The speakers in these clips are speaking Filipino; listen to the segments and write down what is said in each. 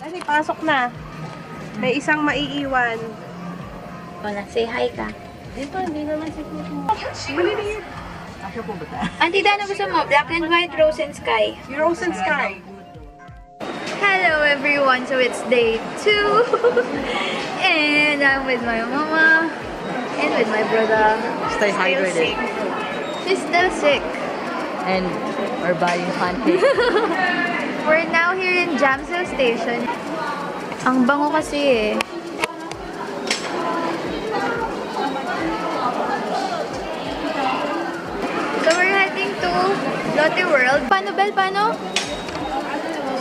Ay, pasok na. May isang maiiwan. Wala, say hi ka. Dito, hindi naman si Kuko. Maliliit. Asya po ba ta? Auntie, ano gusto mo? Black and white, rose and sky. Rose and sky. Hello everyone, so it's day 2 and I'm with my mama and with my brother. Stay hydrated. She's still sick. And we're buying pancakes. We're now here in Jamsil Station. Ang bango kasi eh. So we're heading to Lotte World. Paano, Bel? Paano?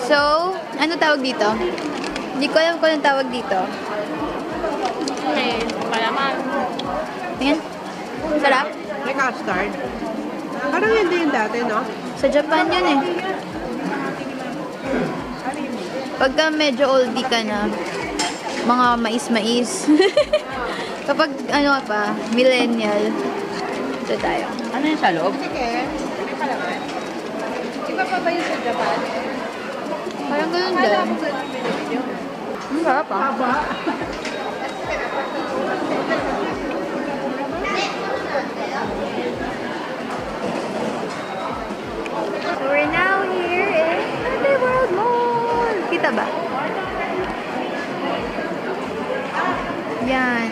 So, ano tawag dito? Hindi ko alam kung anong tawag dito. Okay, palaman. Ayan. Sarap. May custard. Parang yun din dati, no? Sa Japan yun eh. Pagka medyo oldie ka na, mga mais-mais. Kapag ano pa, millennial. Ito tayo. Ano yung sa loob? Sige. May palaman. Iba pa ba yun sa Japan? Parang ganun din. Ang sarap ah. So we're now here in Lotte World Mall. Kita ba? Yan.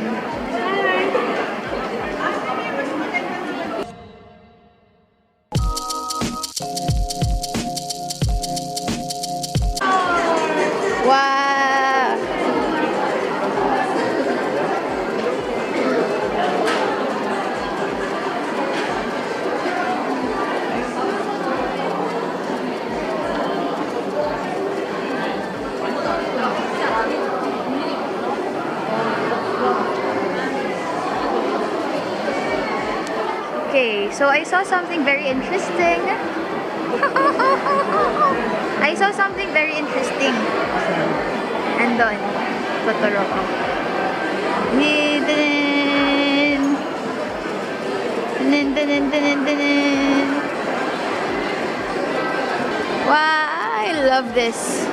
Wow! Okay, so I saw something very interesting. I saw something very interesting. Andon. Totoro ko. Wow, I love this.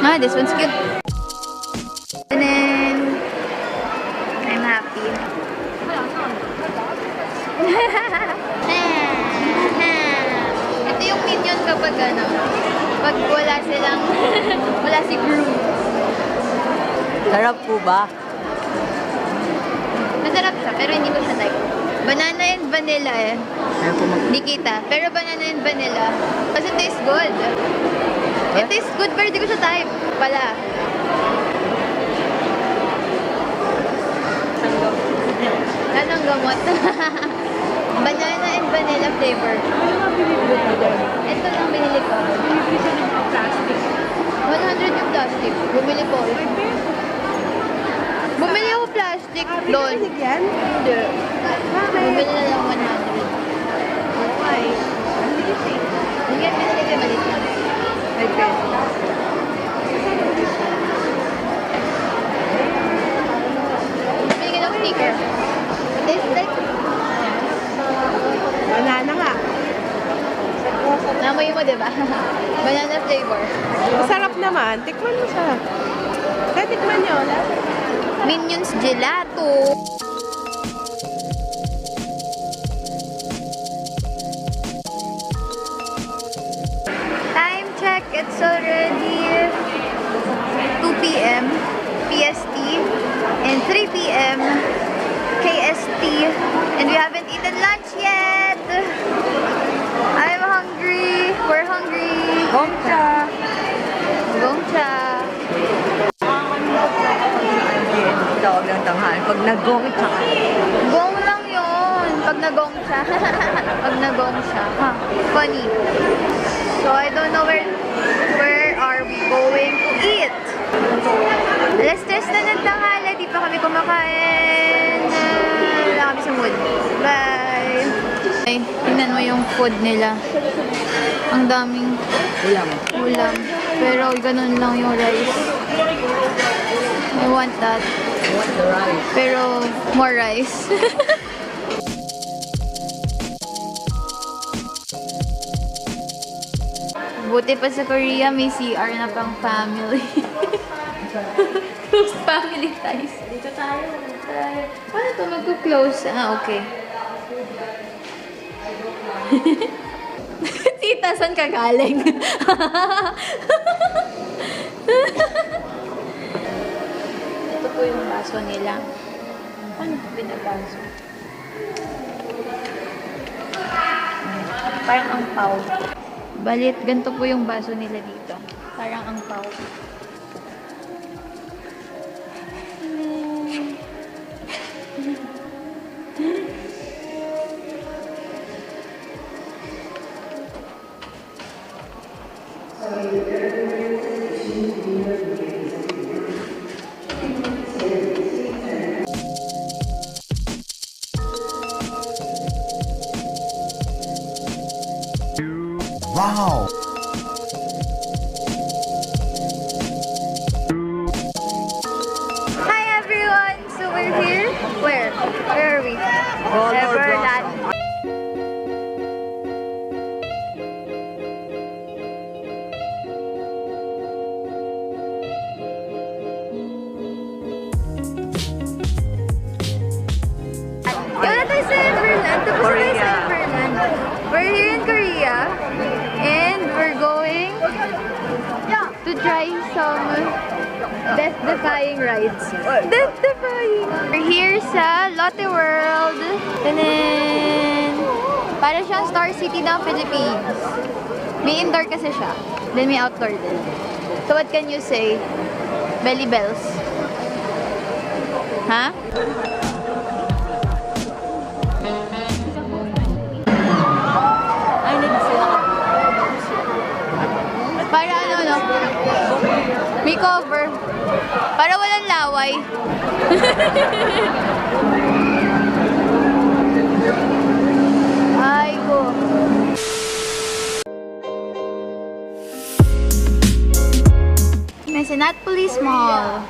Ah, this one's cute. And then, I'm happy. Ito yung minion kapag ano, pag wala silang, wala si Groom. Sarap po ba? Masarap siya, pero hindi ko siya type. Banana and vanilla eh. Ayaw po Hindi kita. Pero banana and vanilla. Kasi tastes good. It tastes good, pero hindi ko siya type pala. Anong gamot? Banana and vanilla flavor. Ito lang binili ko. 100 yung plastic. Bumili ko. Bumili ako plastic doon. Hindi. Bumili na lang 100. Why? Hindi yan binili kayo malit lang. Okay. Bumili ka ng sticker. Tastes like Banana nga. namoy mo, diba? Banana flavor. Masarap naman. Tikman mo siya. Kaya tikman nyo. Minions gelato. Time check. It's already 2 p.m. PST and 3 p.m. KST. And we haven't eaten lunch yet. I'm hungry. We're hungry. Gongcha! Gongcha. Tawag ng tanghal. Pag nag-gongcha ka. Gong lang yun. Pag nagong siya. Pag nagong siya. Huh. Funny. So, I don't know where are we going to eat. Alas 3 na ng tanghali. Di pa kami kumakain. Wala kami sa mood. Bye! Ay, tingnan mo yung food nila. Ang daming ulam. Pero ganun lang yung rice. I want that. I want the rice. Pero more rice. Buti pa sa Korea, may CR na pang family. Close family ties. Dito tayo. Paano ito mag-close? Ah, okay. Tita, saan ka galing? Ito po yung baso nila. Paano ito binabaso? Parang ang pao. Balit, ganito po yung baso nila dito. Parang ang pao. Wow! Hi everyone! So we're here. Where? Where are we? Everland. Wala tayo sa Everland. Tapos na tayo sa Everland. We're here in Korea. And we're going to try some death-defying rides. Death-defying! We're here sa Lotte World. And then, para siyang Star City ng Philippines. May indoor kasi siya. Then may outdoor din. So what can you say? Belly bells. Ha? Para ano, no? May cover. Para walang laway. Ay, ko. Mecenatpolis Mall.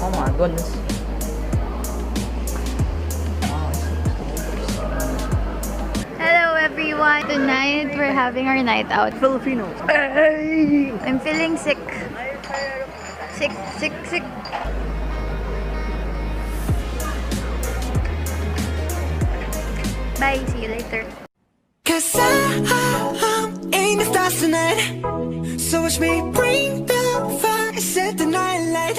Oh my goodness. Hello everyone. Tonight we're having our night out. Filipinos. I'm feeling sick. Sick. Bye. See you later. Cause I'm in the stars tonight. So watch me bring the fire, set the night light.